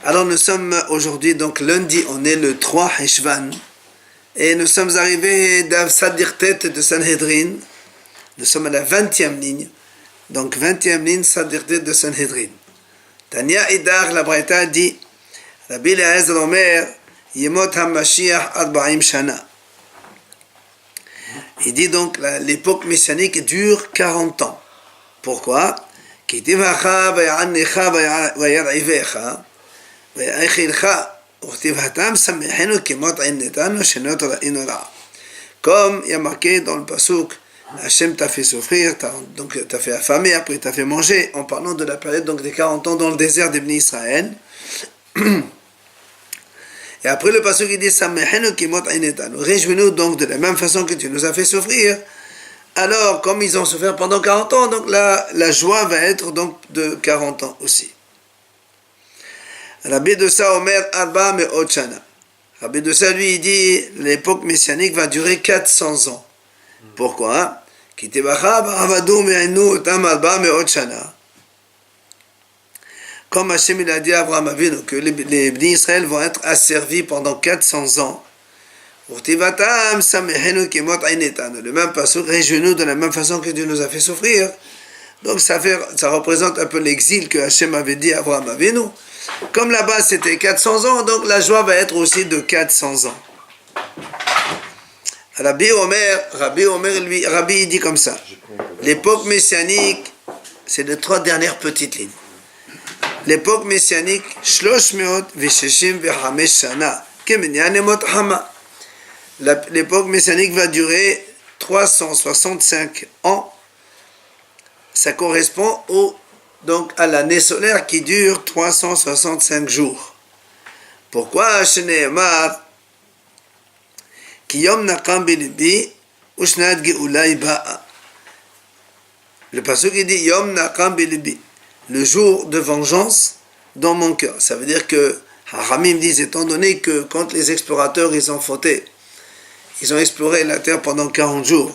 Alors nous sommes aujourd'hui, donc lundi, on est le 3 Heshvan, et nous sommes arrivés dans Sadirtet de Sanhedrin. Nous sommes à la 20e ligne, donc 20e ligne Sadirtet de Sanhedrin. Tania Idar, la Braïta dit, Rabbi Eliezer Omer, Yemot HaMashiach 40 Shana. Il dit donc l'époque messianique dure 40 ans. Pourquoi? Kitivacha vayanecha vayar'ivecha vayachilcha uchtivhatam samechenu kimot innetanu shenot ra'inu ra. Comme il y a marqué dans le pasuk, Hachem t'a fait souffrir, donc t'a fait affamer, après t'a fait manger, en parlant de la période donc des 40 ans dans le désert des Bnei Israël. Et après le pasuk il dit Samechenu kimot innetanu. Réjouis-nous donc de la même façon que tu nous as fait souffrir. Alors, comme ils ont souffert pendant 40 ans, donc la joie va être donc de 40 ans aussi. Rabbi Dossa Omer Arba Me'ot Shana. Rabbi Dossa lui il dit l'époque messianique va durer 400 ans. Pourquoi? Comme Hachem il a dit à Abraham Avinu que les Bnei Israël vont être asservis pendant 400 ans. Le même pasuk, réjouis-nous de la même façon que Dieu nous a fait souffrir. Donc ça représente un peu l'exil que Hachem avait dit à Abraham Avinu. Comme là-bas c'était 400 ans, donc la joie va être aussi de 400 ans. Rabbi Omer lui, Rabbi il dit comme ça. L'époque messianique, c'est les 3 dernières petites lignes. L'époque messianique, l'époque messianique va durer 365 ans. Ça correspond donc à l'année solaire qui dure 365 jours. Pourquoi Shneemar Kiyom Nakam Bilibi Ushnad Geulai Ba'a. Le pasuk il dit Yom Nakam Bilibi, le jour de vengeance dans mon cœur. Ça veut dire que Haramim disent, étant donné que quand les explorateurs ils ont fauté, ils ont exploré la terre pendant 40 jours,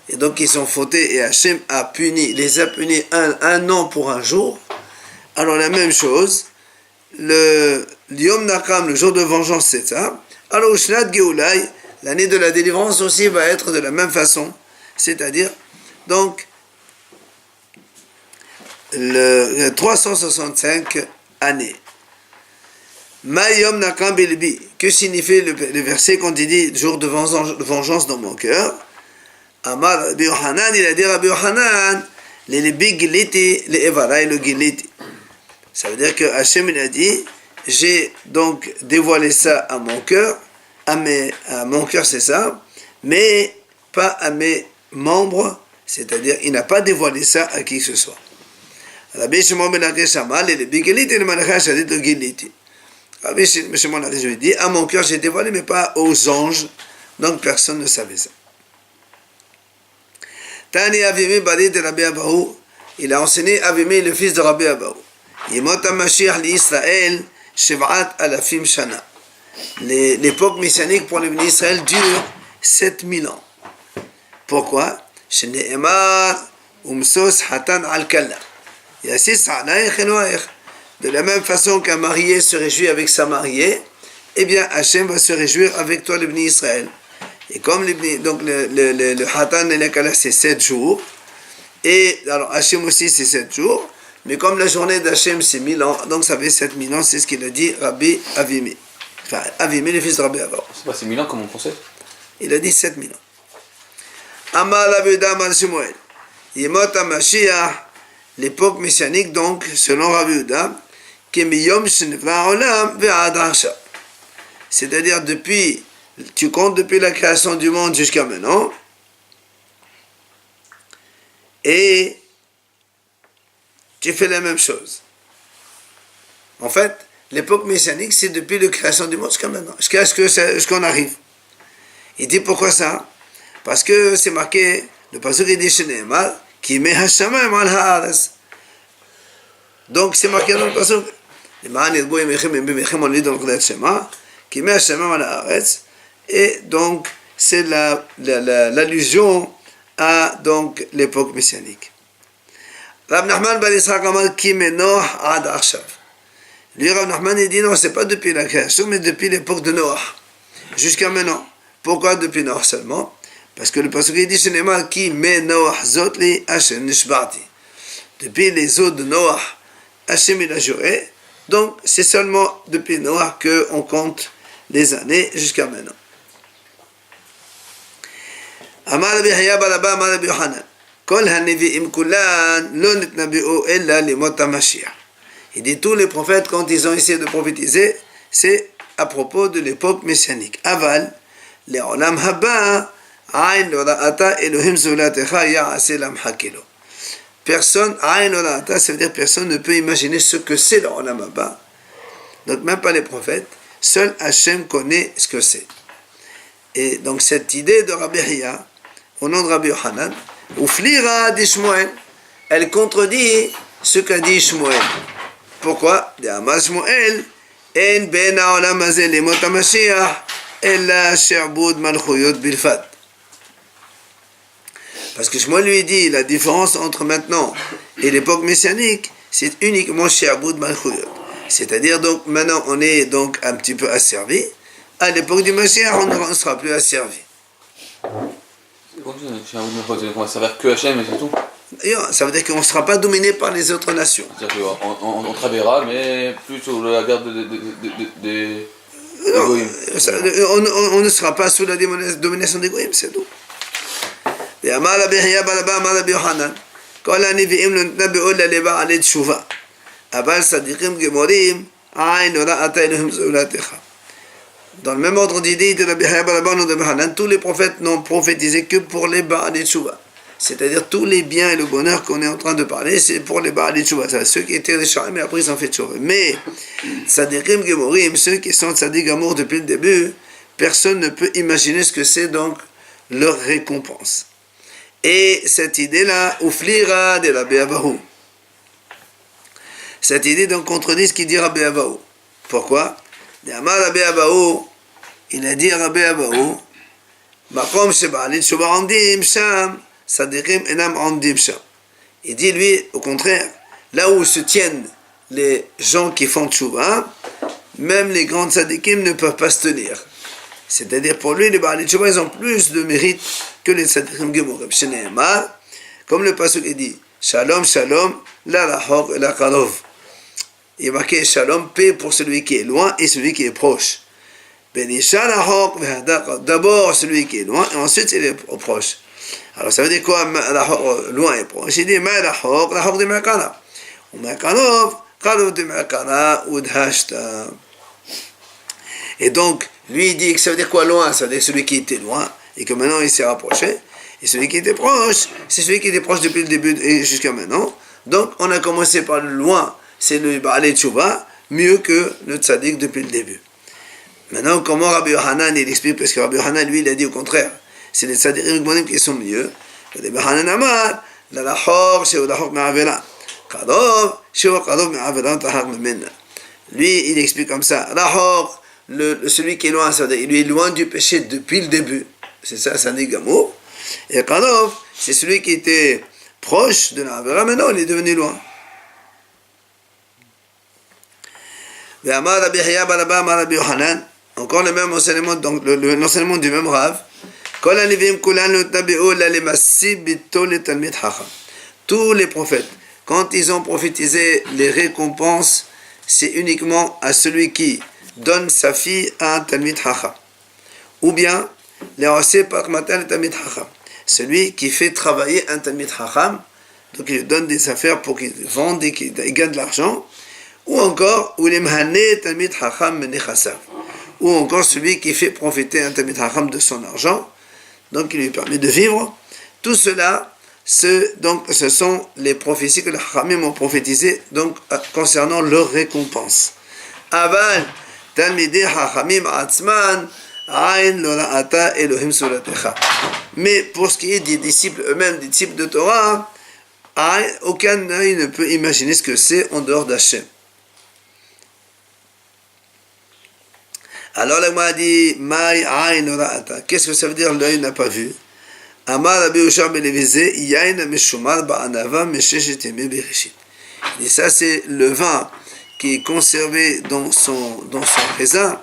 et donc ils ont fauté, et Hachem les a punis un an pour un jour. Alors la même chose, le Yom Nakam, le jour de vengeance, c'est ça. Alors Ushnat Geulai, l'année de la délivrance aussi va être de la même façon, c'est-à-dire donc le 365 années. Mayom Nakam Bilbi, que signifie le verset quand il dit jour de vengeance dans mon cœur? Amar Rabbi Yohanan, il a dit Rabbi Yohanan, les bigiliti, les evarai, le giliti. Ça veut dire que Hachem il a dit, j'ai donc dévoilé ça à mon cœur, à mon cœur c'est ça, mais pas à mes membres, c'est-à-dire il n'a pas dévoilé ça à qui que ce soit. Rabbi Shimon ben Lakish Shamal, les bigiliti, les malachas shadit le giliti. Rabbi Shimon ben Lakish dit, à mon cœur j'ai dévoilé, mais pas aux anges, donc personne ne savait ça. Tani Avimi Bari de Rabbi Abahu, il a enseigné Avimi, le fils de Rabbi Abahu. Yemot HaMashiach l'Israël, Shev'at Alafim Shana. L'époque messianique pour les Bnei Israël dure 7000 ans. Pourquoi? Shne'emar Umsos Hatan Al-Kalla. Yassis Anaych Enoach. De la même façon qu'un marié se réjouit avec sa mariée, eh bien Hachem va se réjouir avec toi, les Bnei Israël. Et comme donc le Hatan et le Kala c'est 7 jours, et alors Hachem aussi c'est 7 jours, mais comme la journée d'Hachem c'est 1000 ans, donc ça fait 7000 ans, c'est ce qu'il a dit Rabbi Avimi. Enfin, Avimi, le fils de Rabbi Abahu. C'est pas 1000 ans comme on pensait. Il a dit 7000 ans. Amal Abuda Mal Shmuel. Yemot HaMashiach, l'époque messianique donc, selon Rabbi Uda, Kemiyom Shenevra Olam Ve'ad Hashav. C'est-à-dire tu comptes depuis la création du monde jusqu'à maintenant, et tu fais la même chose. En fait, l'époque messianique, c'est depuis la création du monde jusqu'à maintenant, jusqu'à ce qu'on arrive. Il dit pourquoi ça? Parce que c'est marqué, le pasuk il dit Shneemar, qui met Hashamayim al haaretz. Donc c'est marqué dans le pasuk, qui met Hashamayim al haaretz. Et donc, c'est l'allusion à donc, l'époque messianique. Rab Nachman bar Yitzchak Amar Ki Menoch Ad Achav. Lui, Rav Nachman, il dit non, c'est pas depuis la création, mais depuis l'époque de Noah, jusqu'à maintenant. Pourquoi depuis Noah seulement? Parce que le pasuk dit, ce n'est pas qui met Noah zotli Hashem nishbati. Depuis les eaux de Noah, Hashem il a juré. Donc, c'est seulement depuis Noah qu'on compte les années jusqu'à maintenant. Amar Rabbi Yahya bar Abba Amar Rabbi Yochanan. Kol hanevi'im kulan lo nitnabi'u ella limot HaMashiach. Il dit tous les prophètes, quand ils ont essayé de prophétiser, c'est à propos de l'époque messianique. Aval, le olam haba, ayn lo ra'ata Elohim zulatecha ya'aseh lamhakelo. Personne, ayn lo ra'ata, ça veut dire personne ne peut imaginer ce que c'est le olam haba. Donc même pas les prophètes, seul Hachem connaît ce que c'est. Et donc cette idée de Rabbi Yahya, au nom de Rabbi Yochanan, Uflira d'Ishmoel, elle contredit ce qu'a dit Shmuel. Pourquoi? D'Amar Shmuel, En ben ha'olam hazeh lemot HaMashiach, ella she'abud malchuyot bilfat. Parce que Shmuel lui dit, la différence entre maintenant et l'époque messianique, c'est uniquement she'abud malchuyot. C'est-à-dire, donc, maintenant, on est donc un petit peu asservi. À l'époque du Mashiach, on ne sera plus asservi. On va servir que Hachem et c'est tout. Ça veut dire qu'on ne sera pas dominé par les autres nations. C'est-à-dire qu'on travaillera, mais plus sous la garde des Goïm. On ne sera pas sous la domination des Goïm, c'est tout. Et Amar Rabbi Yahya bar Abba Amar Rabbi Yochanan, Kol hanivi'im lo nitnabi'u ella leba'alei teshuva. Aval sadiqim gemorim, ayn lo ra'ata Elohim zulatecha. Dans le même ordre d'idée de Rabbi Yahya bar Abba Amar Rabbi Yochanan, tous les prophètes n'ont prophétisé que pour les Ba'alei Teshuva. C'est-à-dire tous les biens et le bonheur qu'on est en train de parler, c'est pour les Ba'alei Teshuva. C'est ceux qui étaient riches, mais après ils ont fait Teshuva. Mais, Sadiqim Gemorim, ceux qui sont Sadiq Gamour depuis le début, personne ne peut imaginer ce que c'est donc leur récompense. Et cette idée-là, Uflira de Rabbi Abahu. Cette idée donc contredit ce qu'il dit Rabbi Abahu. Pourquoi? D'Amar Rabbi Abahu, il a dit à Rabbi Abahu, Makom Sheba'alei Teshuva Amdim Sham, Sadiqim enam amdim sham. Il dit lui, au contraire, là où se tiennent les gens qui font tchouva, même les grands sadikim ne peuvent pas se tenir. C'est-à-dire pour lui, les Ba'alei Teshuva, ils ont plus de mérite que les sadikim gemorim. Comme le pasuk est dit, Shalom, Shalom, la rachok et la karov. Il est marqué Shalom, paix pour celui qui est loin et celui qui est proche. D'abord celui qui est loin et ensuite il est proche. Alors ça veut dire quoi, loin et proche? Il dit, rachok de Mekana. Ou Mekanov, karov de Mekana, ou d'hashta. Et donc, lui il dit que ça veut dire quoi loin? Ça veut dire celui qui était loin et que maintenant il s'est rapproché. Et celui qui était proche, c'est celui qui était proche depuis le début et jusqu'à maintenant. Donc on a commencé par le loin, c'est le Ba'alei Teshuva, mieux que le tzaddik depuis le début. Maintenant, comment Rabbi Yochanan il explique? Parce que Rabbi Yochanan, lui, il a dit au contraire, c'est les tzaddikim qui sont mieux. Rabbi Yochanan Amar, la rachor, c'est au rachor me'avera. Karov, c'est au karov me'avera tahar memena. Lui, il explique comme ça. Rachor, celui qui est loin, c'est-à-dire il est loin du péché depuis le début. C'est ça, ça dit Gamour. Et Karov, c'est celui qui était proche de la Avera, maintenant il est devenu loin. Encore le même enseignement, donc l'enseignement du même Rav. Tous les prophètes, quand ils ont prophétisé les récompenses, c'est uniquement à celui qui donne sa fille à un Talmid Chacham. Ou bien, celui qui fait travailler un Talmid Chacham, donc il lui donne des affaires pour qu'il vende et qu'il gagne de l'argent, ou encore ou encore celui qui fait profiter un Talmid Chacham de son argent, donc il lui permet de vivre. Tout cela, ce sont les prophéties que les Chachamim ont prophétisées donc, concernant leur récompense. Aval, Talmidei Chachamim Atzman, mais pour ce qui est des disciples eux-mêmes, des disciples de Torah, aucun œil ne peut imaginer ce que c'est en dehors d'Hachem. Alors la Gemara dit, qu'est-ce que ça veut dire l'œil n'a pas vu? Amar Rabbi Yoshua ben Levize, yain meshumar ba'anava mesheshet yemei bereshit. Et ça c'est le vin qui est conservé dans son présent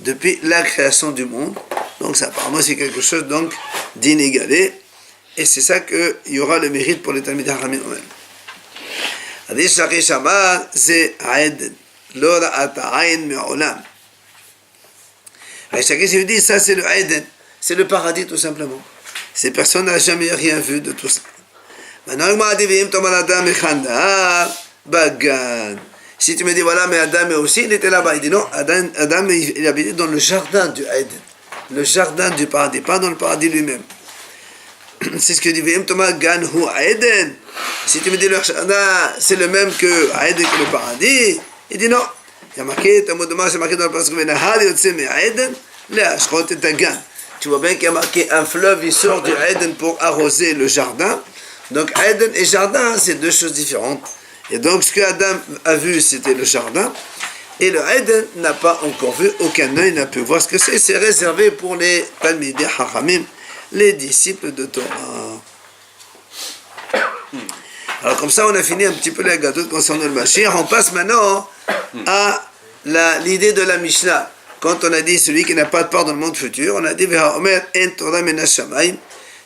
depuis la création du monde. Donc ça apparemment c'est quelque chose donc d'inégalé. Et c'est ça qu'il y aura le mérite pour les Talmidei Chachamim eux-mêmes. Hadith Shari Shama, c'est Aed, Lo Ra'ata Ayn Me'olam. Chacun se dit, ça c'est le Aeden, c'est le paradis tout simplement. Ces personnes n'ont jamais rien vu de tout ça. Maintenant, si tu me dis, voilà, mais Adam aussi, il était là-bas. Il dit non, Adam il habitait dans le jardin du Aeden, le jardin du paradis, pas dans le paradis lui-même. C'est ce que dit Vim Thomas Gan Hu Aeden. Si tu me dis le jardin, c'est le même que Aeden, que le paradis, il dit non. Il y a marqué, c'est marqué dans le passage, tu vois bien qu'il y a marqué un fleuve, il sort du Aeden pour arroser le jardin. Donc Aeden et jardin, c'est deux choses différentes. Et donc ce que Adam a vu, c'était le jardin. Et le Aeden n'a pas encore vu, aucun œil n'a pu voir ce que c'est. C'est réservé pour les Talmidei Chachamim, les disciples de Torah. Alors comme ça, on a fini un petit peu la gadot concernant le Mashiach. On passe maintenant à l'idée de la Mishnah. Quand on a dit celui qui n'a pas de part dans le monde futur, on a dit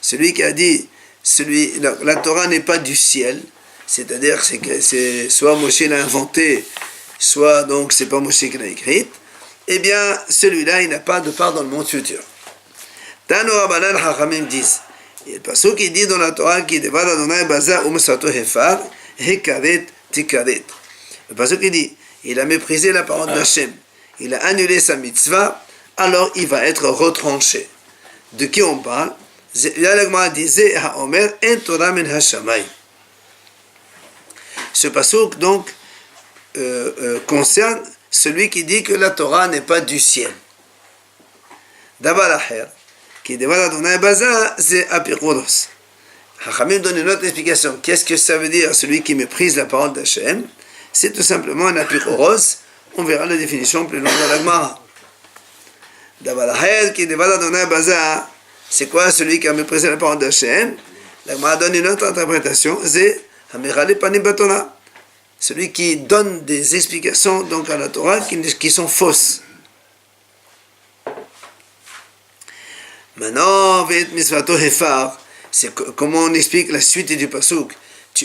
celui qui a dit la Torah n'est pas du ciel, c'est-à-dire c'est soit Moshe l'a inventé, soit donc c'est pas Moshe qui l'a écrite. Eh bien celui-là il n'a pas de part dans le monde futur. Tano Rabbanan Chachamim disent, il y a le pasuk qui dit dans la Torah qui devad Adonai baza umsato hefar hekaret tikaret. Le pasuk qui dit il a méprisé la parole d'Hachem, il a annulé sa mitzvah, alors il va être retranché. De qui on parle? Ce pasuk donc concerne celui qui dit que la Torah n'est pas du ciel. Davar acher, qui devant Adonai baza, c'est apikuros. Chachamim donne une autre explication. Qu'est-ce que ça veut dire celui qui méprise la parole d'Hachem? C'est tout simplement un apikuros. On verra la définition plus longue dans la Gemara. Davar qui devant Adonai baza, c'est quoi celui qui a méprisé la parole d'Hachem? La Gemara donne une autre interprétation. C'est Hamirale panim batona. Celui qui donne des explications donc à la Torah qui sont fausses. Maintenant, c'est comment on explique la suite du pasuk.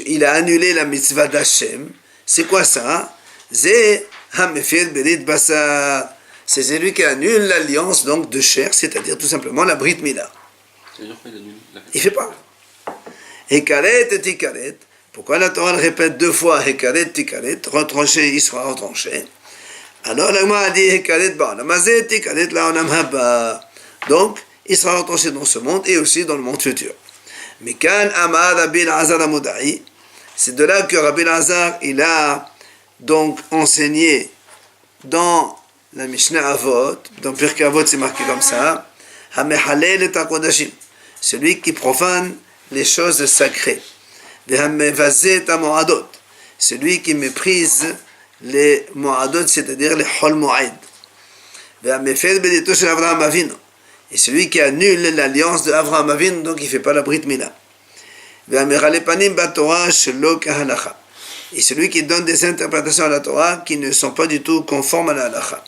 Il a annulé la mitzvah d'Hachem. C'est quoi ça? C'est celui qui annule l'alliance donc de chair, c'est-à-dire tout simplement la Brit Mila. Il fait pas. Hekaret et tikaret. Pourquoi la Torah répète deux fois Hekaret, tikaret, retranché, il sera retranché. Alors la Gemara a dit Hekaret ba'olam, tikaret la'olam haba. Donc, il sera retranché dans ce monde et aussi dans le monde futur. Mais quand Amar Rabbi Elazar Amudai, c'est de là que Rabbi Elazar il a donc enseigné dans la Mishnah Avot, dans Pirkei Avot c'est marqué comme ça, Hamehalel et Takodashim, celui qui profane les choses sacrées, Vehamevazet Amoadot, celui qui méprise les Moadot, c'est-à-dire les Hol Moed, Vehamefed Bedito shel Avraham Avinu, et celui qui annule l'alliance de Avraham Avinu, donc il ne fait pas la Brit Mila. Et celui qui donne des interprétations à la Torah qui ne sont pas du tout conformes à la halacha.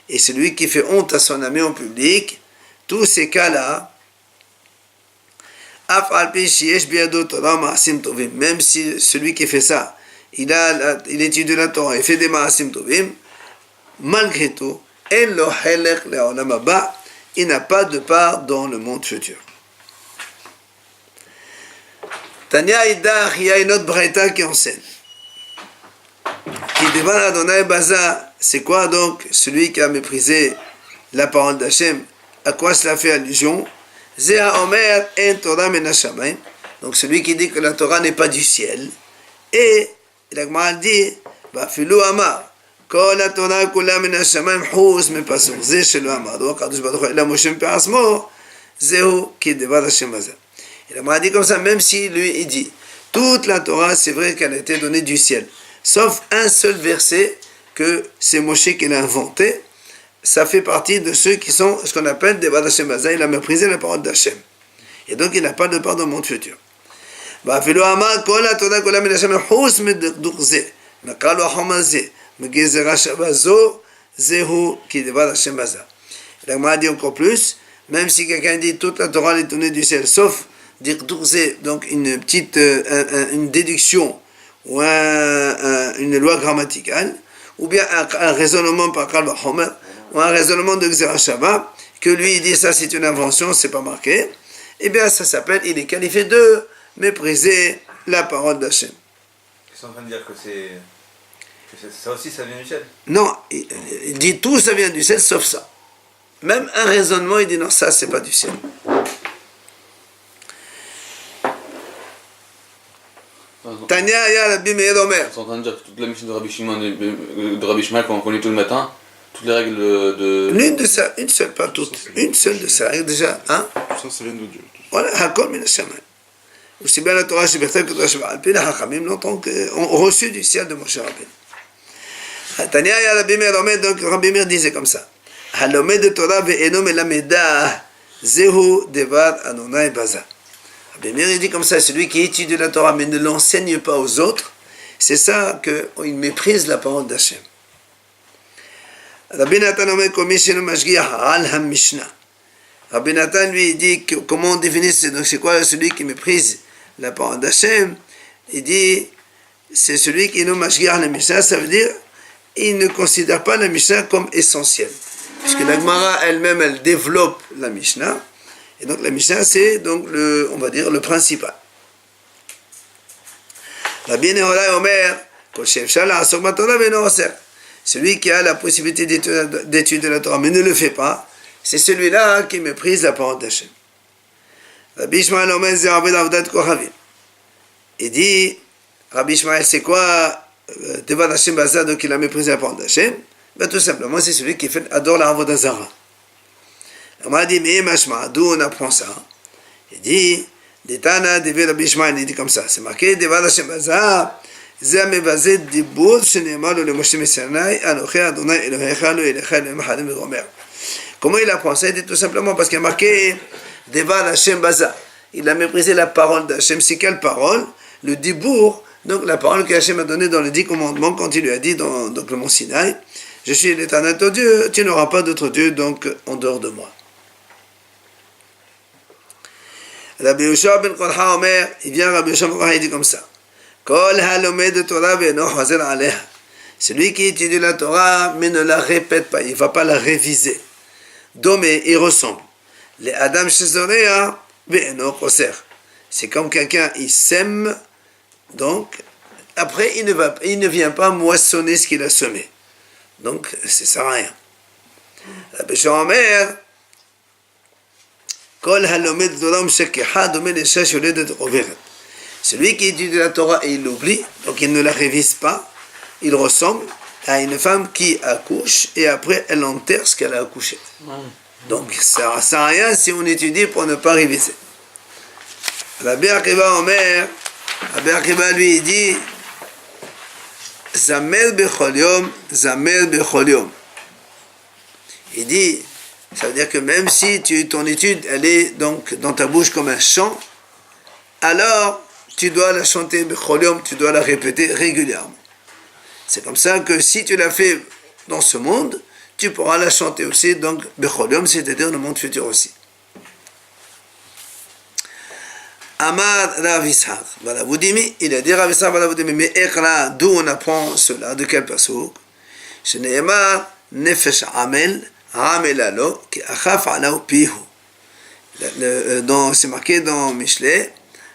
Et celui qui fait honte à son ami en public, tous ces cas-là, même si celui qui fait ça, il étudie la Torah et fait des ma'asim tovim, malgré tout, il n'a pas de part dans le monde futur. Tanya Idach, il y a une autre braïta qui enseigne. Qui devant Adonai Baza, c'est quoi donc celui qui a méprisé la parole d'Hachem? À quoi cela fait allusion? Zéa Omer en Torah menashamayim. Donc celui qui dit que la Torah n'est pas du ciel. Et la Gemara dit, Filou Amar. כל התורה כולה מן השמיים חוץ מפסוק זה שלא אמרנו הקדוש ברוך הוא אלא משה מפי עצמו זהו כדבר השם הזה. Il m'a dit comme ça, même si lui il dit toute la Torah c'est vrai qu'elle a été donnée du ciel sauf un seul verset que c'est Moshe qui l'a inventé, ça fait partie de ceux qui sont ce qu'on appelle des Devar Hashem Hazeh. Il a méprisé la parole d'Hachem et donc il n'a pas de part dans le monde futur. ואפילו אמר כל התורה כולה מן השם חוץ מדקדוק זה, נקרא החומר הזה, מגזרה שווה זו, זהו כדבר השם בזה. La Gemara dit encore plus, même si quelqu'un dit toute la Torah est donnée du ciel, sauf Dikdouk c'est donc une petite une déduction ou une loi grammaticale, ou bien un raisonnement par Kal Vachomer, ou un raisonnement de Gzera Shava, que lui il dit ça c'est une invention, c'est pas marqué, et bien ça s'appelle, il est qualifié de mépriser la parole d'Hachem. Ils sont en train de dire que ça aussi ça vient du ciel. Non, il dit tout ça vient du ciel sauf ça. Même un raisonnement, il dit non, ça c'est pas du ciel. Tania ya Rabbi Meir Omer. C'est en train de dire que toute la mission de Rabbi Shimon, de Rabbi Shmuel qu'on connaît tout le matin, toutes les règles de... L'une de ça, une seule, pas toutes. Une seule de ça, déjà, hein? Ça vient de Dieu. Voilà, Hakol min Hashamayim. Aussi bien la Torah Shebechtel que la Torah Sheba'al Pi, les Hachamim ont reçu du ciel de Moshe Rabbeinu. Tania ya Rabbi Meir Omer, donc Rabbi Meir disait comme ça. Halomed Torah ve'eno melameda, zehu devar Adonai baza. Rabbi Meir dit comme ça, celui qui étudie la Torah mais ne l'enseigne pas aux autres, c'est ça qu'il méprise la parole d'Hachem. Rabbi Nathan Omer komishenu mashgiach al ha-mishnah. Rabbi Nathan lui dit comment on définit c'est quoi celui qui méprise la parole d'Hachem. Il dit c'est celui qui nous mashgiach la Mishnah, ça veut dire il ne considère pas la Mishnah comme essentielle. Puisque la Gemara elle-même elle développe la Mishnah. Et donc la Mishnah c'est donc on va dire le principal. Rabbi Nehorai Omer, celui qui a la possibilité d'étudier la Torah mais ne le fait pas, c'est celui-là qui méprise la parole d'Hachem. Rabbi Ishmael Omer Zerabed Avdat Kohavim. Il dit, Rabbi Ishmael c'est quoi Devad Hashem Baza, donc il a méprisé la parole d'Hachem? Ben, tout simplement c'est celui qui adore la Avodah Zara. On m'a dit, mais machma, d'où on apprend ça? Il dit, Detana, Devé Rabbi Ishmael, il dit comme ça, c'est marqué, Devad Hashem Baza, Zamevazet Dibur, Shenemar, le Moshe Messianai, Anoché Adonai, Elohecha, le Elecha, le Mahadim, le Gomer. Comment il apprend ça? Il dit tout simplement parce qu'il a marqué, Devad Hashem Baza. Il a méprisé la parole d'Hachem. C'est quelle parole? Le Dibur, donc la parole que Hachem a donnée dans les 10 commandements, quand il lui a dit dans le mont Sinaï, je suis l'Éternel ton Dieu, tu n'auras pas d'autre Dieu donc en dehors de moi. Rabbi Yoshua ben Korha Omer, il vient Rabbi Yoshua ben Korha, il dit comme ça. Kol halomed Torah ve'eno chazer aleha. Celui qui étudie la Torah mais ne la répète pas, il ne va pas la réviser. Domé, il ressemble. Les Adam Shezorea ve'eno koser. C'est comme quelqu'un, il sème, donc après il ne vient pas moissonner ce qu'il a semé. Donc ça sert à rien. Rabbi Yoshua Omer, Kol halomed Torah mshekeha domé l'isha sholedet overet. Celui qui étudie la Torah et il l'oublie, donc il ne la révise pas, il ressemble à une femme qui accouche et après elle enterre ce qu'elle a accouché. Donc ça ne sert à rien si on étudie pour ne pas réviser. Rabbi Akiva Omer, Rabbi Akiva lui il dit Zamer bechol yom, Zamer bechol yom. Il dit, ça veut dire que même si ton étude elle est donc dans ta bouche comme un chant, alors tu dois la chanter bechol yom, tu dois la répéter régulièrement. C'est comme ça que si tu l'as fait dans ce monde, tu pourras la chanter aussi, donc bechol yom, c'est-à-dire le monde futur aussi. Amar Rav Yitzhak Balavoudimi, il a dit Rav Yitzhak Balavoudimi, mais Ekra, d'où on apprend cela, de quel pasuk? Shneema nefesh amel, amel alo, ki achaf alau pihu. C'est marqué dans Michelet,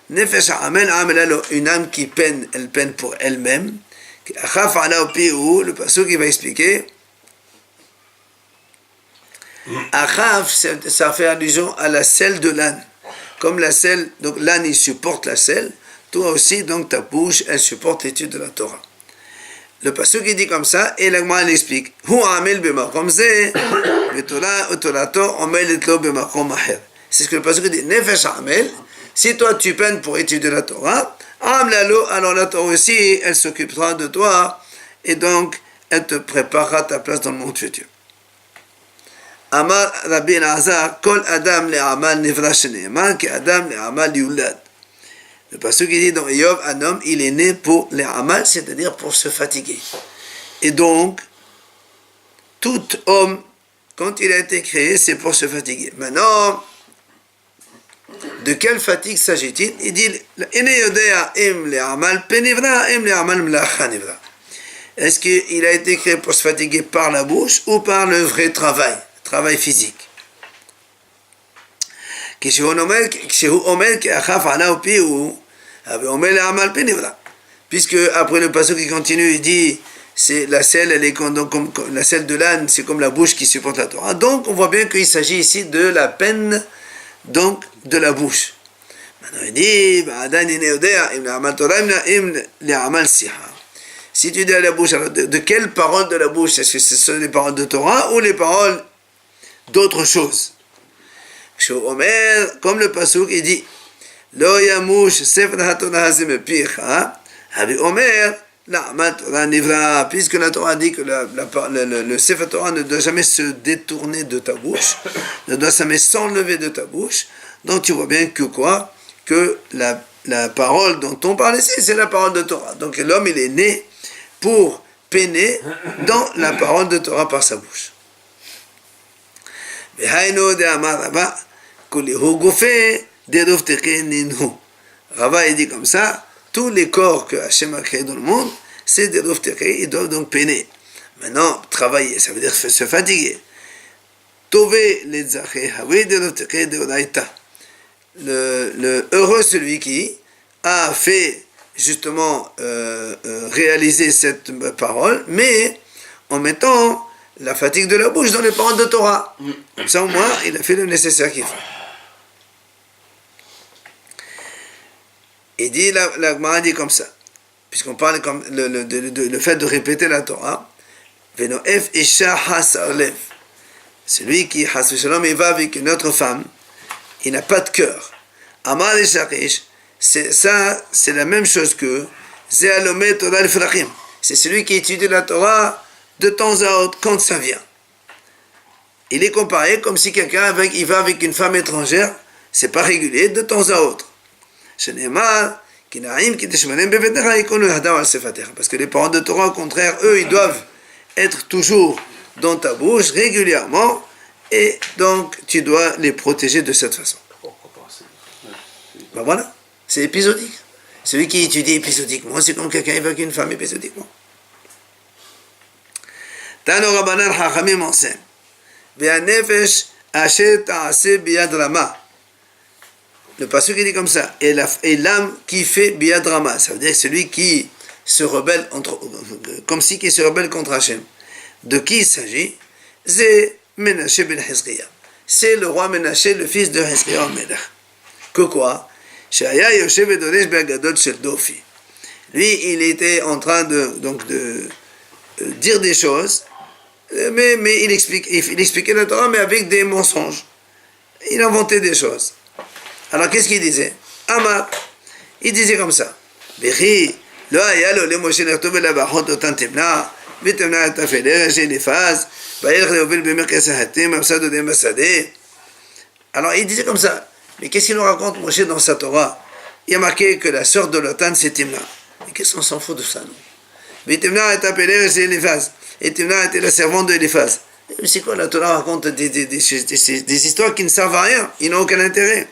nefesh amel, amel alo, une âme qui peine, elle peine pour elle-même. Ki achaf alau pihu, le pasuk qui va expliquer. Achaf, ça fait allusion à la selle de l'âne. Comme la selle, donc l'âne il supporte la selle, toi aussi donc ta bouche elle supporte l'étude de la Torah. Le pasuk il dit comme ça et l'agma il explique. Hu amel b'makom ze, v'torah torato omelet lo b'makom aher. C'est ce que le pasuk dit. Nefesh amel. Si toi tu peines pour étudier la Torah, amlalo, alors la Torah aussi elle s'occupera de toi et donc elle te préparera ta place dans le monde futur. Amar Rabbi Elazar, Kol Adam le'amal nivra shene'eman, ki Adam le'amal yulad. Le pasuk qui dit dans Eov, un homme, il est né pour les amal, c'est-à-dire pour se fatiguer. Et donc, tout homme, quand il a été créé, c'est pour se fatiguer. Maintenant, de quelle fatigue s'agit-il? Il dit, est-ce qu'il a été créé pour se fatiguer par la bouche ou par le vrai travail physique? Puisque après le passage qui continue, il dit c'est la selle, elle est comme la selle de l'âne, c'est comme la bouche qui supporte la Torah. Donc on voit bien qu'il s'agit ici de la peine donc de la bouche. Maintenant il dit si tu dis à la bouche, alors de quelles paroles de la bouche? Est-ce que ce sont les paroles de Torah ou les paroles d'autres choses? Comme le pasuk il dit Lo yamush sefer haTorah hazeh mepicha, Rabbi Omer la'amat Torah nivra, puisque la Torah dit que le sefer Torah ne doit jamais se détourner de ta bouche, ne doit jamais s'enlever de ta bouche. Donc tu vois bien que quoi? Que la parole dont on parle ici, c'est la parole de Torah. Donc l'homme il est né pour peiner dans la parole de Torah par sa bouche. Rava il dit comme ça, tous les corps que Hachem a créés dans le monde, c'est des rofteké, ils doivent donc peiner. Maintenant, travailler, ça veut dire se fatiguer. Tové les zaché, havé des rofteké de oraïta. Le heureux celui qui a fait justement réaliser cette parole, mais en mettant la fatigue de la bouche dans les paroles de Torah. Comme ça, au moins, il a fait le nécessaire qu'il faut. Il dit, la Gemara dit comme ça, puisqu'on parle comme le fait de répéter la Torah, Venoef Isha Hasarlev. Celui qui, Has Shalom, il va avec une autre femme, il n'a pas de cœur. Amar et Sharish, c'est la même chose que Zealomet Torah al-Frachim. C'est celui qui étudie la Torah de temps à autre, quand ça vient. Il est comparé comme si quelqu'un il va avec une femme étrangère, c'est pas régulier, de temps à autre. Parce que les paroles de Torah, au contraire, eux, ils doivent être toujours dans ta bouche, régulièrement, et donc tu dois les protéger de cette façon. Ben voilà, c'est épisodique. Celui qui étudie épisodiquement, c'est comme quelqu'un avec une femme épisodiquement. Tano Rabbanan Chachamim enseigne. Ve'anefesh asher ta'aseh biyad rama. Le passage qui dit comme ça. Et l'âme qui fait biyad rama. Ça veut dire celui qui se rebelle comme si qui se rebelle contre Hachem. De qui il s'agit? C'est Menashe ben Hizkiya. C'est le roi Menashe, le fils de Hizkiya Melech. Que quoi? Shaya Yoshev Edoresh be'agadot shel Dofi. Lui, il était en train de dire des choses. Mais il expliquait la Torah, mais avec des mensonges. Il inventait des choses. Alors qu'est-ce qu'il disait? Amar, il disait comme ça. Bechi, lo ayalo le Moshe nertov la bachot otan temna, vitemna tafeler, j'ai les phases, baïr leovel bemerkas hatem, absado de masade. Alors il disait comme ça. Mais qu'est-ce qu'il nous raconte Moshe dans sa Torah? Il a marqué que la sœur de Lotan c'est Timna. Mais qu'est-ce qu'on s'en fout de ça, non? Vitemna est appelé, j'ai les phases. Et Timna était la servante de Éliphaz. C'est quoi la Torah raconte des histoires qui ne servent à rien, ils n'ont aucun intérêt.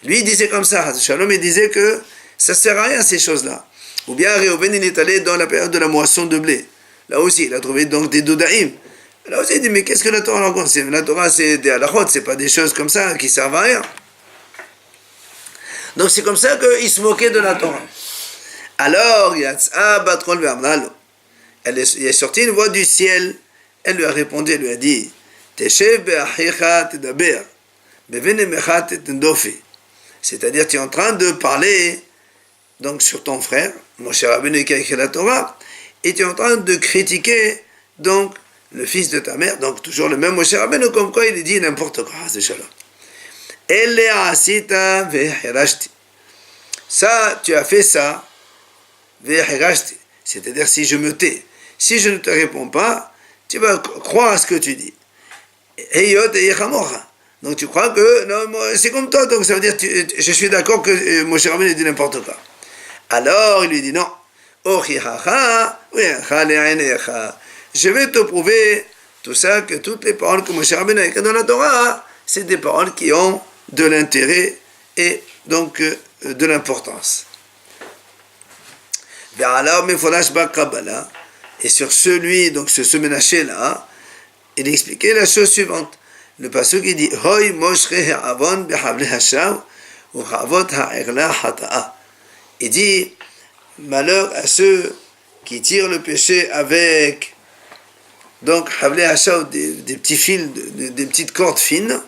Lui il disait comme ça, Shalom il disait que ça ne sert à rien ces choses-là. Ou bien Réhouven il est allé dans la période de la moisson de blé. Là aussi il a trouvé donc des dodaïm. Là aussi il dit mais qu'est-ce que la Torah raconte? La Torah c'est des halachot, c'est pas des choses comme ça qui servent à rien. Donc c'est comme ça qu'il se moquait de la Torah. Alors Yatsa Batrol Vermnalo. Il est sorti une voix du ciel. Elle lui a répondu, elle lui a dit c'est-à-dire tu es en train de parler donc sur ton frère, Moshe Rabbeinu qui a écrit la Torah, et tu es en train de critiquer donc le fils de ta mère, donc toujours le même Moshe Rabbeinu, comme quoi il dit n'importe quoi. Ça, tu as fait ça, c'est-à-dire si je me tais. Si je ne te réponds pas, tu vas croire à ce que tu dis. Donc tu crois que non, moi, c'est comme toi, donc ça veut dire je suis d'accord que Moshe Rabbeinu dit n'importe quoi. Alors il lui dit non. Je vais te prouver tout ça, que toutes les paroles que Moshe Rabbeinu a écrites dans la Torah, c'est des paroles qui ont de l'intérêt et donc de l'importance. Et sur celui, donc sur ce Ménaché là, il expliquait la chose suivante. Le passage qui dit Hoy Moshe Ha'avon behavle Hashav ou Havot Ha'erla Hata'a. Il dit malheur à ceux qui tirent le péché avec donc Havle Hashav, des petits fils, des petites cordes fines,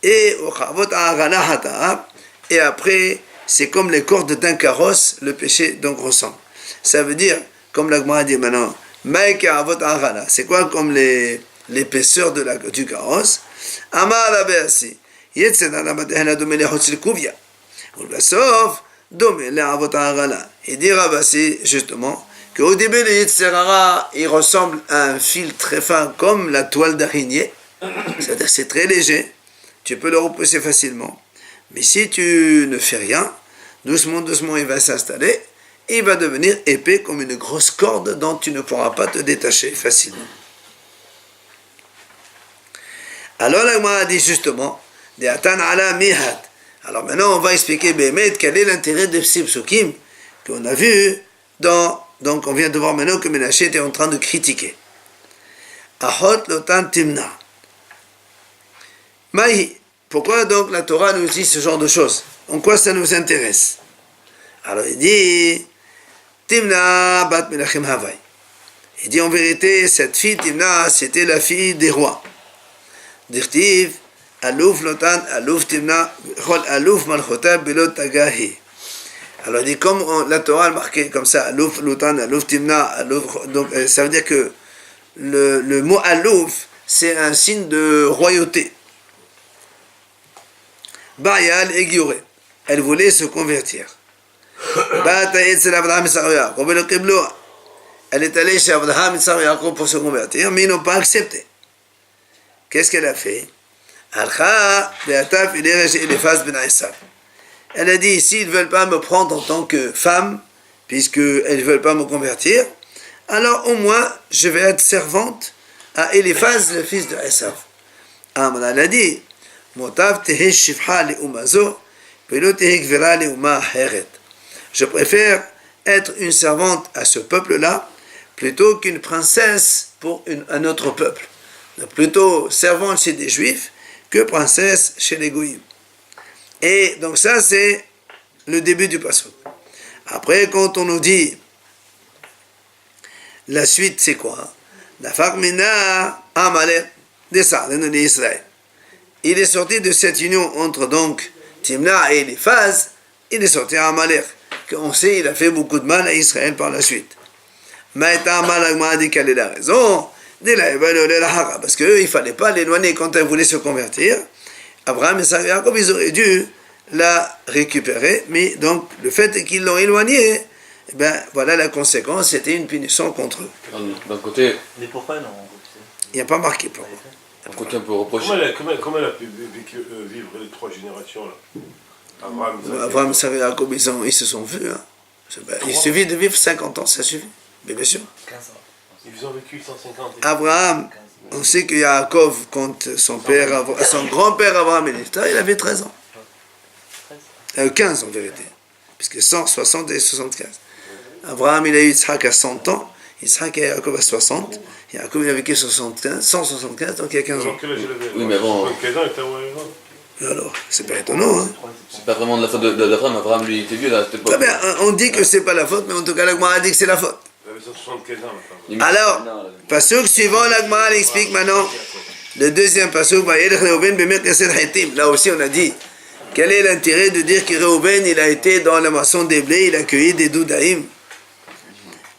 et au Havot Ha'erla Hata'a, et après c'est comme les cordes d'un carrosse, le péché donc ressemble. Ça veut dire, comme la Gemara dit maintenant, Maïk Havot Ha'erla, c'est quoi comme l'épaisseur du carrosse. Amar Rabbeasi, Yetzena Rabatehna Domé Lechotz Lekuvia. Sauf Domé Le'avot Ha'erla. Il dit Rabbeasi justement qu'au début le Yetzerara il ressemble à un fil très fin comme la toile d'araignée. C'est-à-dire c'est très léger, tu peux le repousser facilement. Mais si tu ne fais rien, doucement il va s'installer et il va devenir épais comme une grosse corde dont tu ne pourras pas te détacher facilement. Alors la Gemara dit justement, alors maintenant on va expliquer Bémet quel est l'intérêt de ces psukim qu'on a vu donc on vient de voir maintenant que Ménaché était en train de critiquer. Ahot lotan timna. Maï, pourquoi donc la Torah nous dit ce genre de choses? En quoi ça nous intéresse? Alors il dit Timna bat Menachem Havai. Il dit en vérité cette fille Timna c'était la fille des rois. Dirtiv, Alouf Lotan, Alouf Timna, Alouf Malchota, Belot Tagahi. Alors, il dit, comme la Torah a marqué comme ça, Alouf Lotan, Alouf Timna, Alouf, donc ça veut dire que le mot Alouf, c'est un signe de royauté. Bayal et Gioré, elle voulait se convertir. Elle est allée chez Abraham et Yaakov pour se convertir, mais ils n'ont pas accepté. Qu'est-ce qu'elle a fait? Elle a dit, ici, ils ne veulent pas me prendre en tant que femme, puisqu'elles ne veulent pas me convertir, alors au moins, je vais être servante à Éliphaz, le fils de Esav. Elle a dit, je préfère être une servante à ce peuple-là, plutôt qu'une princesse pour un autre peuple. Plutôt servante chez des juifs que princesse chez les goïms. Et donc ça c'est le début du passage. Après quand on nous dit la suite c'est quoi? La Farmina Amalek descend d'Israël. Il est sorti de cette union entre donc Timna et Éliphaz, il est sorti à Amalek. On sait il a fait beaucoup de mal à Israël par la suite. Maïta Amalek m'a dit quelle est la raison? Parce qu'il ne fallait pas l'éloigner quand elle voulait se convertir. Abraham et Sarah Yaakov, ils auraient dû la récupérer, mais donc le fait qu'ils l'ont éloignée, eh ben, voilà la conséquence, c'était une punition contre eux. D'un côté, Mais pourquoi non? Il n'y a pas marqué pourquoi. d'un côté on peut reprocher. Comment elle a pu vivre les 3 générations là? Abraham et Sarah Yaakov, ils se sont vus. Hein. Il suffit de vivre 50 ans, ça suffit. Mais bien sûr. 15 ans. Ils ont vécu 150 ans. Abraham, on sait que Yaakov, quand son grand-père Abraham est niftar, il avait 13 ans. 15 en vérité, puisque 160 et 75. Abraham, il a eu Yitzhak à 100 ans, Yitzhak et Yaakov à 60, Yaakov il a vécu 175, donc il y a 15 ans. Oui, mais bon. 15 ans, il était ouais. Alors, c'est pas étonnant, hein. C'est pas vraiment de la faute de l'Abraham. Abraham, lui, il était vieux là, à cette époque. Très bien, on dit que c'est pas la faute, mais en tout cas, la Gemara a dit que c'est la faute. Il avait 175 ans. Alors, pasuk suivant, la Gemara explique maintenant le deuxième pasuk, là aussi on a dit, quel est l'intérêt de dire que Réhouven, il a été dans la moisson des blés, il a cueilli des doudaïm.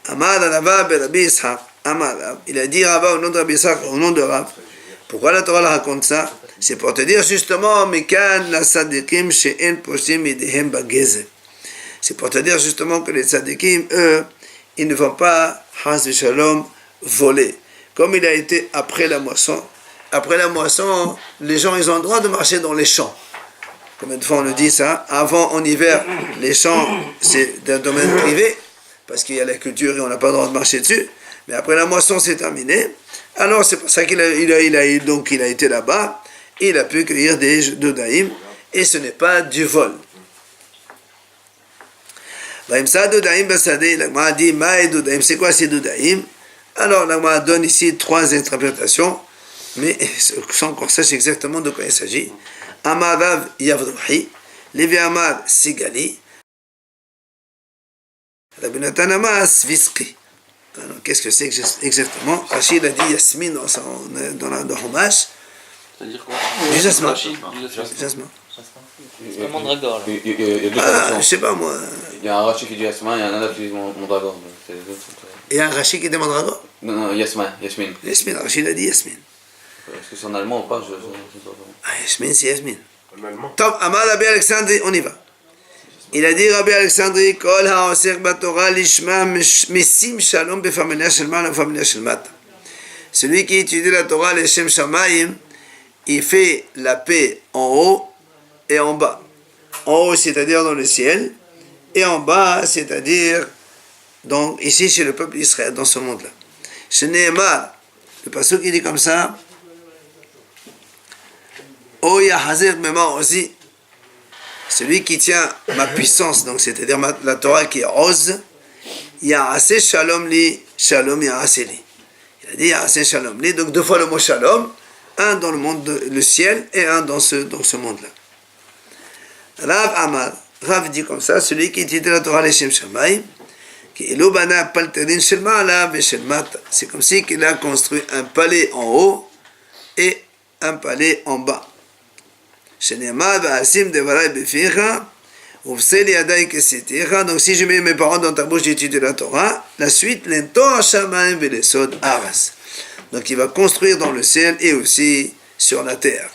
Amar Rava Rabbi Ishaq, Amar, il a dit Rava au nom de Rabbi Ishaq, au nom de Rav. Pourquoi la Torah raconte ça? C'est pour te dire justement, Mekan la sadikim she'en poshim idehem bageze. C'est pour te dire justement que les sadikim, eux, ils ne vont pas, Has Shalom, voler. Comme il a été après la moisson, après la moisson, les gens ils ont le droit de marcher dans les champs. Combien de fois on le dit ça? Avant, en hiver, les champs, c'est d'un domaine privé, parce qu'il y a la culture et on n'a pas le droit de marcher dessus. Mais après la moisson, c'est terminé. Alors, c'est pour ça qu'il a été là-bas, il a pu cueillir des dodaïm, et ce n'est pas du vol. L'Agma a dit, c'est quoi ces dodaïm? Alors, l'Agma donne ici 3 interprétations, mais sans qu'on sache exactement de quoi il s'agit. Amar Rav Yavruhi, Levi Amar Sigali, Rabbi Natan Amar Sviski. Alors, qu'est-ce que c'est exactement? Rachid a dit Yasmine dans le Humash. C'est-à-dire quoi? Du jasmin. Jasmin. C'est un mandragore là. Il y a deux Ah, traductions. je sais pas moi. Il y a un Rashi qui dit Yasmin, il y a un autre qui dit Mondragore. C'est les deux sont Il y a un Rachid qui demande Drago? Non, Yasmin. Yasmine, Rachid a dit Yasmine. Est-ce que c'est en allemand ou pas? Je sais pas vraiment. Ah, Yasmine, c'est Yasmine. En allemand. Top, Amar Rabbi Alexandri, on y va. Il a dit Rabbi Alexandri, Kol ha'oser batorah lishma mesim shalom befamilia shel mal befamilia shel mata. Celui qui étudie la Torah, les Shem Shamayim, il fait la paix en haut et en bas. En haut, c'est-à-dire dans le ciel, et en bas, c'est-à-dire donc ici chez le peuple d'Israël, dans ce monde-là. Chez Nehemar, le passage qui dit comme ça, O Yahazir Mema Ozi, celui qui tient ma puissance, donc c'est-à-dire la Torah qui est Oz, Yahase Shalom Li, Shalom Yahase Li. Il a dit Yahase Shalom Li, donc 2 fois le mot Shalom, un dans le monde, le ciel, et un dans ce monde-là. Rav Amar, Rav dit comme ça, celui qui étudie la Torah les Shem Shamayim, c'est comme si qu'il a construit un palais en haut et un palais en bas. Donc si je mets mes paroles dans ta bouche, j'étudie la Torah, la suite, donc il va construire dans le ciel et aussi sur la terre.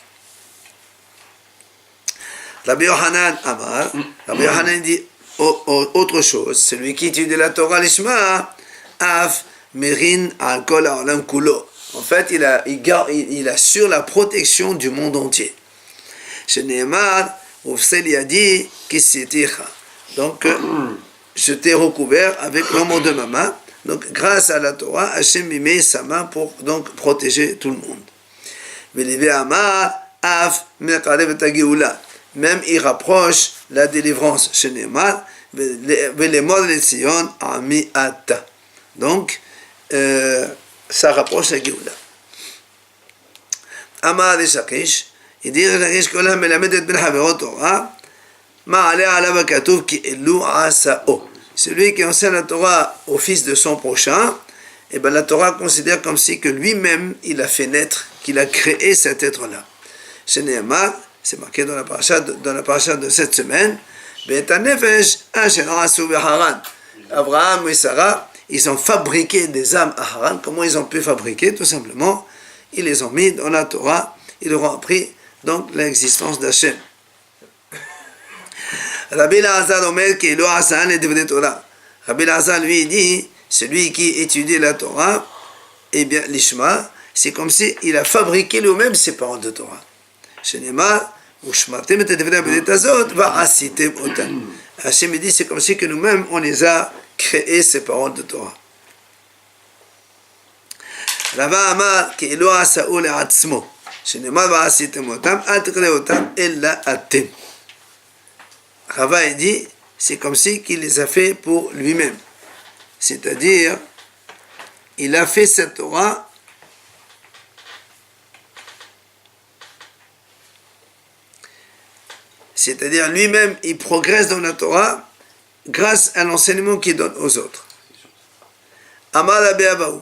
Rabbi Yohanan Amar, Rabbi Yohanan dit autre chose, celui qui étudie la Torah l'Ishma, Af Merin al Kol Ha'olam Kulo. En fait, il assure la protection du monde entier. Chez Nehemar, Ufsel a dit Kisiticha. Donc, je t'ai recouvert avec l'ombre de ma main. Donc, grâce à la Torah, Hachem y met sa main pour donc protéger tout le monde. Velivé Amar, Af Mekarev et Geoula. Même il rapproche la délivrance chez Nehemar, donc ça rapproche la Géoula. Amar de Shakish, il dit Shakish que la melamedet ben haverot Torah, ma'ale alav katuv ki elu asao. Celui qui enseigne la Torah au fils de son prochain, et ben la Torah considère comme si que lui-même il a fait naître, qu'il a créé cet être-là. Chez Nehemar, c'est marqué dans la paracha de cette semaine. Abraham et Sarah, ils ont fabriqué des âmes à Haran. Comment ils ont pu fabriquer? Tout simplement, ils les ont mis dans la Torah, ils leur ont appris donc l'existence d'Hachem. Rabbi Lazar Omer qui est Torah. Rabbi Lazar lui dit, celui qui étudie la Torah, eh bien l'Ishma, c'est comme si il a fabriqué lui-même ses paroles de Torah. Shenema, Ushmatem et Devra Bedetazot, va Asitem Otan. Hachem dit, c'est comme si que nous-mêmes, on les a créés, ces paroles de Torah. Rava Amar, ki Elo Asa'u le'atzmo. Shenema va Asitem Otam, Atkre Otam, Ella Atem. Rava dit, c'est comme si qu'il les a fait pour lui-même. C'est-à-dire, il a fait cette Torah c'est-à-dire lui-même, il progresse dans la Torah grâce à l'enseignement qu'il donne aux autres. Amar Rabbi Abahu,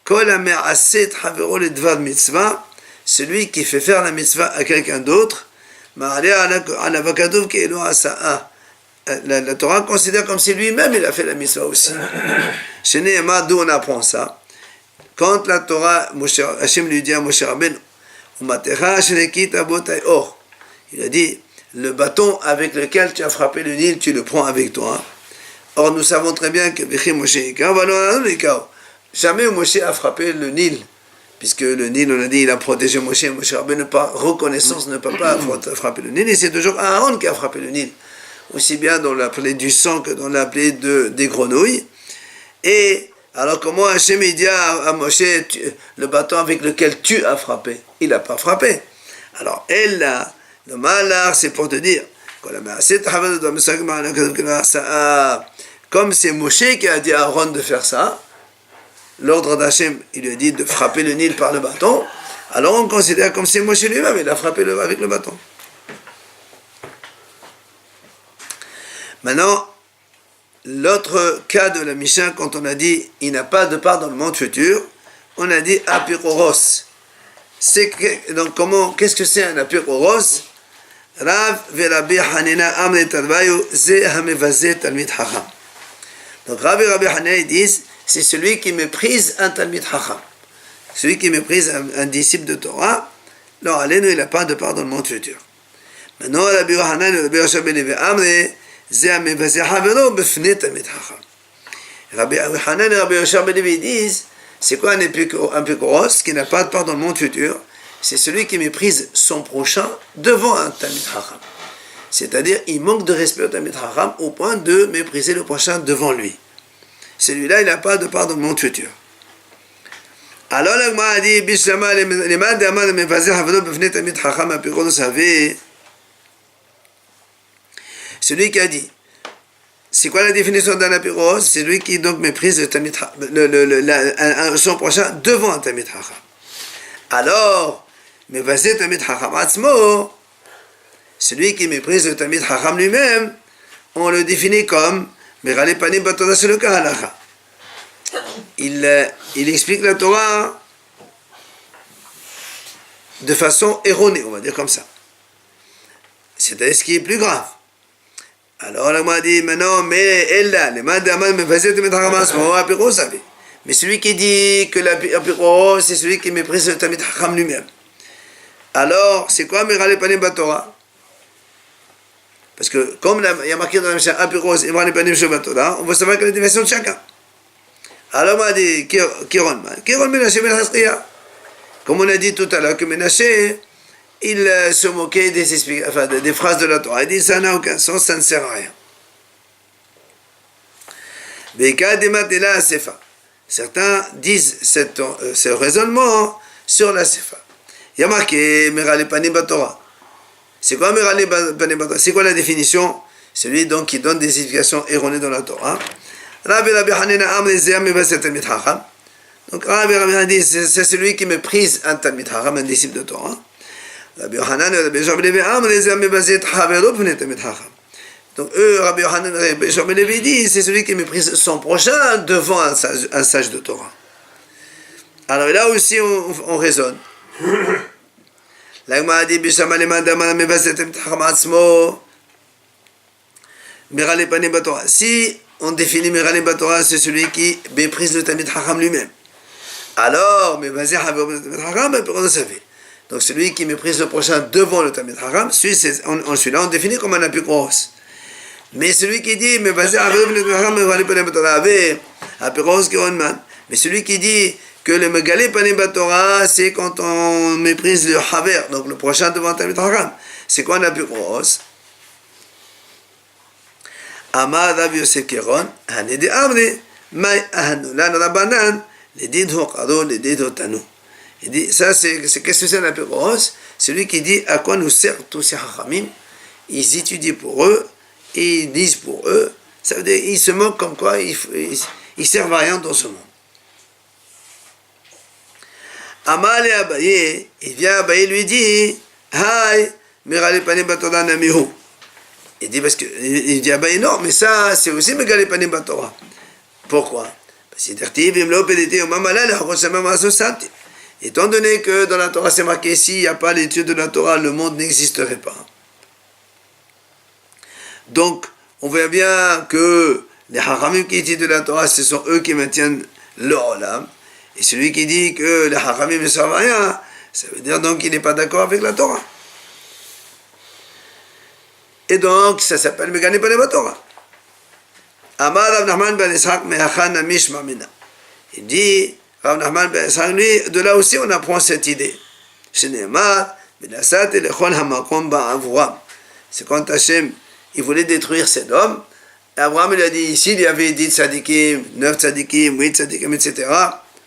Kol ha'me'aseh et havero ledvar mitzvah, celui qui fait faire la mitzvah à quelqu'un d'autre, la Torah considère comme si lui-même il a fait la mitzvah aussi. Chez Nehemar, d'où on apprend ça? Quand la Torah, Hachem lui dit à Moshe Rabbeinu, il a dit, le bâton avec lequel tu as frappé le Nil, tu le prends avec toi. Or, nous savons très bien que jamais Moshe a frappé le Nil puisque le Nil, on a dit, il a protégé Moshe Rabbeinu par reconnaissance ne peut pas frapper le Nil, et c'est toujours Aaron qui a frappé le Nil, aussi bien dans la plaie du sang que dans la plaie des grenouilles. Et alors comment Hachem dit à Moshe, le bâton avec lequel tu as frappé, il n'a pas frappé. Alors elle, là, le malheur, c'est pour te dire, comme c'est Moshe qui a dit à Aaron de faire ça, l'ordre d'Hachem, il lui a dit de frapper le Nil par le bâton, alors on considère comme c'est Moshe lui-même, il a frappé avec le bâton. Maintenant, l'autre cas de la Mishnah, quand on a dit il n'a pas de part dans le monde futur, on a dit apiroros. Donc qu'est-ce que c'est un apiroros? Rav ve'Rabbi Hanina amre tarvayu ze hamevazeh talmid chacham. Donc Rav et Rabbi Hanina ils disent c'est celui qui méprise un talmid chacham, celui qui méprise un disciple de Torah. Alors Alénu il n'a pas de part dans le monde futur. Maintenant Rabbi Hanan et Rabbi Yoshua ben Levi amre ze hamevazeh havero b'fnei talmid chacham. Rabbi Hanan et Rabbi Yoshua ben Levi disent c'est quoi un apiroros qui n'a pas de part dans le monde futur? C'est celui qui méprise son prochain devant un Talmid Chacham. C'est-à-dire, il manque de respect au Talmid Chacham au point de mépriser le prochain devant lui. Celui-là, il n'a pas de part dans le monde futur. Alors, la Gemara a dit, Bishlama, lema d'amar mevazeh havelo b'fnei Talmid Chacham apiroros saveh. Celui qui a dit, c'est quoi la définition d'un apiroros? C'est celui qui donc méprise le Talmid son prochain devant un Talmid Chacham. Alors, Mevazeh Talmid Chacham Atzmo, celui qui méprise le Talmid Chacham lui-même, on le définit comme Merale Panim Batorah, c'est le cas halakha. Il explique la Torah de façon erronée, on va dire comme ça. C'est-à-dire ce qui est plus grave. Alors, on m'a dit maintenant, mais elle là, les mains d'Aman Mevazeh Talmid Chacham Atzmo, Apiroros savait. Mais celui qui dit que l'apiroros, c'est celui qui méprise le Talmid Chacham lui-même. Alors, c'est quoi Merale Panim Batorah? Parce que, comme il y a marqué dans la Mishnah apiroros et Merale Panim Batorah, on va savoir quelle est la définition de chacun. Alors, on a dit Kiron Menashe Ben Chazkiya. Comme on a dit tout à l'heure que Menashe, il se moquait des phrases de la Torah. Il dit ça n'a aucun sens, ça ne sert à rien. Beka Dematela Asefa. Certains disent ce raisonnement sur la Sefa. Il y a marqué Merale Panim Batorah. C'est quoi Merale Panim Batorah? C'est quoi la définition? Celui donc qui donne des significations erronées dans la Torah. Rabbi Hanina amre ze hamevazeh talmid chacham. Donc Rabbi Hanina dit c'est celui qui méprise un talmid chacham, un disciple de Torah. Rabbi Hanan et Rabbi Yoshua ben Levi amre ze hamevazeh havero b'fnei talmid chacham. Donc eux, Rabbi Yochanan et Rabbi Yoshua ben Levi dit, c'est celui qui méprise son prochain devant un sage de Torah. Alors là aussi, on raisonne. La Gemara dit, Bishama leman damana mevazeh talmid chacham atzmo, Merale Panim Batorah. Si on définit Merale Batorah, c'est celui qui méprise le talmid chacham lui-même. Alors, mevazeh havero b'fnei talmid chacham, apiroros saveh. Donc celui qui méprise le prochain devant le talmid chacham, celui-là, on définit comme un apiroros. Mais celui qui dit, mais celui qui dit que le Megale Panim Batorah, c'est quand on méprise le Haver, donc le prochain devant Talmid Chacham. C'est quoi un apiroros? Amar Rav Yosef Keron, Hanede Amre, Mai Ahanulan Rabbanan, les dit Hokaro, les dit Tanu. Il dit, ça qu'est-ce que c'est un apiroros? Celui qui dit à quoi nous servent tous ces Chachamim, ils étudient pour eux, et ils disent pour eux, ça veut dire ils se moquent comme quoi ils servent à rien dans ce monde. Amal et Abaye, il vient Abaye lui dit, Hai, Merale Panim Batorah Namihu. Il dit parce que il dit Abaye non, mais ça c'est aussi Merale Panim Batorah. Pourquoi? Parce que étant donné que dans la Torah c'est marqué s'il n'y a pas l'étude de la Torah, le monde n'existerait pas. Donc, on voit bien que les Hachamim qui étudient de la Torah, ce sont eux qui maintiennent le Olam. Et celui qui dit que les Hachamim ne servent à rien, ça veut dire donc qu'il n'est pas d'accord avec la Torah. Et donc, ça s'appelle Megane Panim Batorah. Amar Rav Nachman ben Ishaq me'achan namish mamina. Il dit, Rav Nachman ben Israël, lui, de là aussi on apprend cette idée. Shenemar, Benasat et Lechol Hamakom Ba'Avram. C'est quand Hachem, il voulait détruire Sodome. Abraham, il a dit, ici, il y avait 10 tzadikim, 9 tzadikim, 8 tzadikim, etc.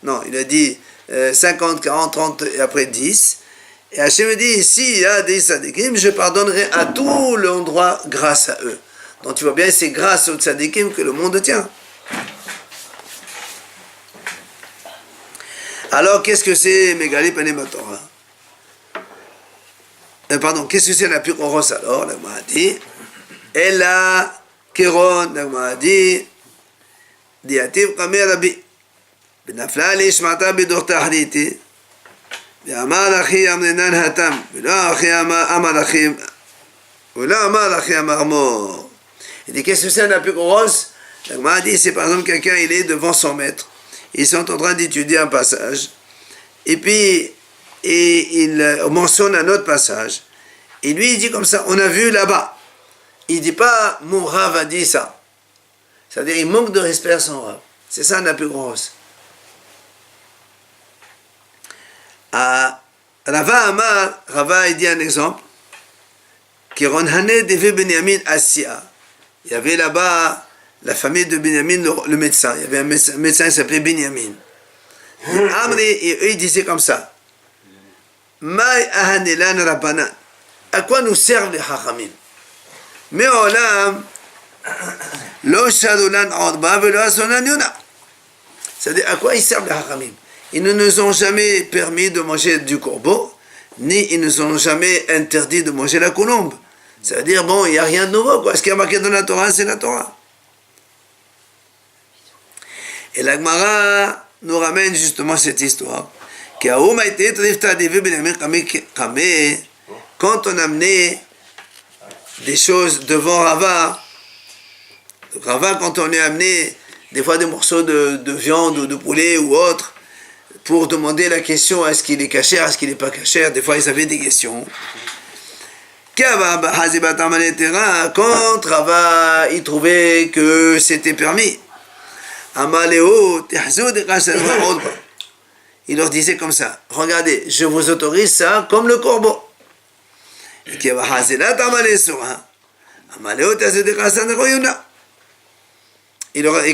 Non, il a dit 50, 40, 30 et après 10. Et Hachem dit, ici, il y a 10 tzadikim, je pardonnerai à tout l'endroit grâce à eux. Donc tu vois bien, c'est grâce aux tzadikim que le monde tient. Alors, qu'est-ce que c'est Megali Panim Torah? Pardon, qu'est-ce que c'est la Piroros alors? La Gemara dit, Ella Kéron, la Gemara dit, Diativ Kameh Rabbi, Benafla Lishmata Bidorta Haditi, Amar Achi Amnenan Hatam, Vela Achi Amar Achi, Vela Amar Achi Amar Mor. Il dit, qu'est-ce que c'est la Piroros? La Gemara dit, c'est par exemple quelqu'un, il est devant son maître. Ils sont en train d'étudier un passage, et puis il mentionne un autre passage, et lui il dit comme ça, on a vu là-bas. Il dit pas, mon Rav a dit ça. C'est-à-dire, il manque de respect à son Rav. C'est ça la plus grosse. Rava Amar, Rava il dit un exemple, qui Ronhane devait Benyamin Assia. Il y avait là-bas la famille de Benyamin, le médecin. Il y avait un médecin qui s'appelait Benyamin. Et eux, ils disaient comme ça. Maï ahanelan rabbanan. À quoi nous servent les hachamim? Mais olam, lo shadulan orba velo asonan yona. C'est-à-dire, à quoi ils servent les hachamim? Ils ne nous ont jamais permis de manger du corbeau, ni ils ne nous ont jamais interdit de manger la colombe. C'est-à-dire, bon, il n'y a rien de nouveau, quoi. Ce qui est marqué dans la Torah, c'est la Torah. Et la Gemara nous ramène justement cette histoire. Quand on amenait des choses devant Rava, quand on est amené des fois des morceaux de viande ou de poulet ou autre, pour demander la question, est-ce qu'il est cachère, est-ce qu'il n'est pas cachère, des fois ils avaient des questions. Quand Rava, il trouvait que c'était permis, il leur disait comme ça, regardez, je vous autorise ça comme le corbeau. Et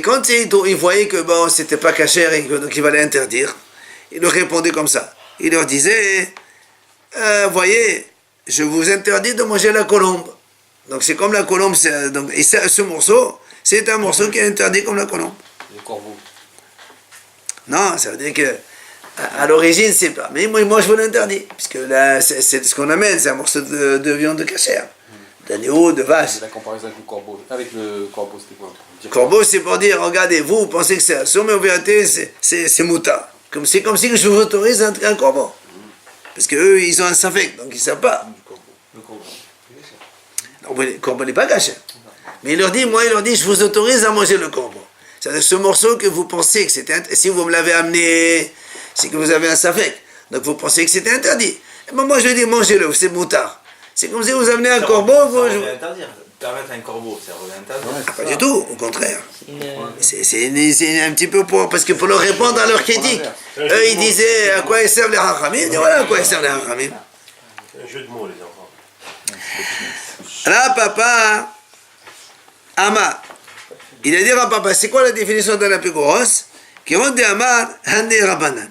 quand il voyait que bon, c'était pas cachère et donc il fallait interdire, il leur répondait comme ça. Il leur disait, voyez, je vous interdis de manger la colombe. Donc c'est comme la colombe, donc, et ce morceau, c'est un morceau qui est interdit comme la colombe. Le corbeau. Non, ça veut dire que à l'origine c'est pas. Mais moi je vous l'interdis, puisque là c'est ce qu'on amène, c'est un morceau de viande de cachère, d'agneau, de vache. C'est la comparaison avec le corbeau. Avec le corbeau, c'était quoi? Corbeau, c'est pour dire, regardez, vous pensez que c'est assourd, mais en vérité c'est moutard. C'est comme si je vous autorise un corbeau. Parce qu'eux, ils ont un safek, donc ils ne savent pas. Le corbeau. Donc, le corbeau n'est pas caché. Mais il leur dit, je vous autorise à manger le corbeau. C'est-à-dire ce morceau que vous pensez que c'était... Si vous me l'avez amené, c'est que vous avez un safek. Donc vous pensez que c'était interdit. Et moi, je lui dis, mangez-le, c'est moutard. C'est comme si vous amenez un corbeau... Ça revient interdire. Permettre un corbeau, ça revient interdire. Pas du tout, au contraire. C'est un petit peu pour... Parce que pour leur répondre à leur critique. Eux, ils disaient à quoi ils servent les hachamim. Ils disaient, voilà à quoi ils servent les hachamim. C'est un jeu de mots, les enfants. Là, papa... Amar. Il a dit à papa, c'est quoi la définition de la plus grosse? Qui rend des Amar, Handi Rabbanan.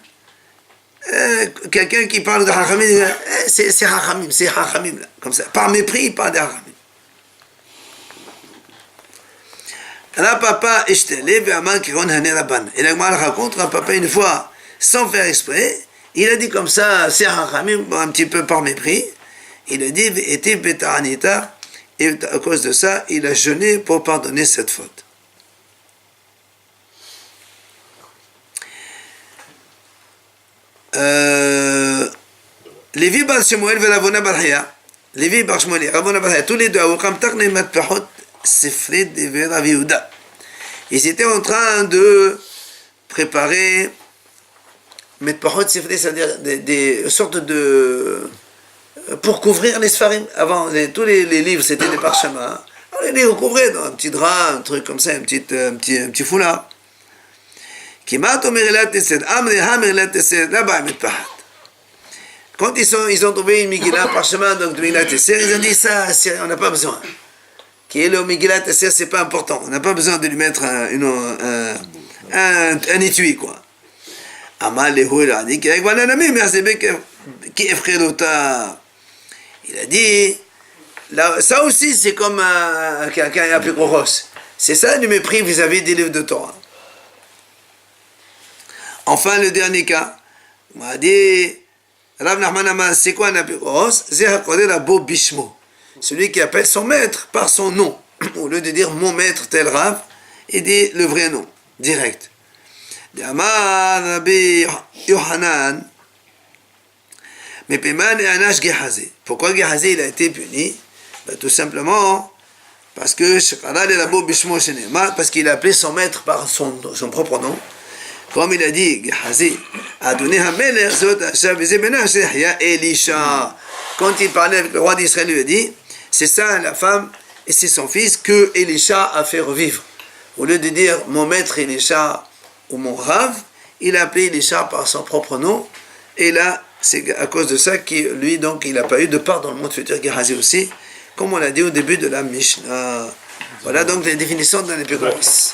Quelqu'un qui parle de Hachamim, c'est Hachamim, c'est Hachamim, là, comme ça. Par mépris, il parle de Hachamim. Là, papa, Ishtele, Amar, qui rend Handi Rabbanan. Et la Gemara raconte, papa, une fois, sans faire exprès, il a dit comme ça, c'est Hachamim, un petit peu par mépris. Il a dit, était Betaranita. Et à cause de ça, il a jeûné pour pardonner cette faute. Lévi bar Shemuel et Ravona bar Haya, Lévi bar Shemuel et Ravona bar Haya, tous les deux, ils étaient en train de préparer Metpahot Sifrei, c'est-à-dire des sortes de... pour couvrir les Sfarim. Avant, tous les livres, c'était des parchemins. On les recouvrait dans un petit drap, un truc comme ça, un petit foulard. Kimat Merilat Tesed, Amreha Merilat Tesed, là-bas, quand ils ont trouvé une Megillah parchemin donc de Megillat Esther, ils ont dit ça, on n'a pas besoin. Qui est le Megillat Esther, c'est pas important. On n'a pas besoin de lui mettre un étui, quoi. Amal Lehu, il a dit qu'il a dit, là, ça aussi c'est comme quelqu'un appelé Koros. C'est ça du mépris vis-à-vis des livres de Torah. Enfin, le dernier cas, on m'a dit, Rav Nachman Amar, c'est quoi un apikoros? C'est Hakodel Abo Bishmo. Celui qui appelle son maître par son nom. Au lieu de dire mon maître tel Rav, il dit le vrai nom, direct. Amar Rabbi Yohanan, Mepeman et Anash Gehazi. Pourquoi Gehazi il a été puni? Ben, tout simplement parce que parce qu'il a appelé son maître par son propre nom. Comme il a dit, Gehazi a donné un Meler, Elisha. Quand il parlait avec le roi d'Israël, il lui a dit, c'est ça la femme et c'est son fils que Elisha a fait revivre. Au lieu de dire mon maître Elisha ou mon Rav, il a appelé Elisha par son propre nom. Et là, c'est à cause de ça qu'il lui, donc, il n'a pas eu de part dans le monde futur, Gehazi aussi, comme on l'a dit au début de la Mishnah. Voilà donc les définitions d'un épicurus.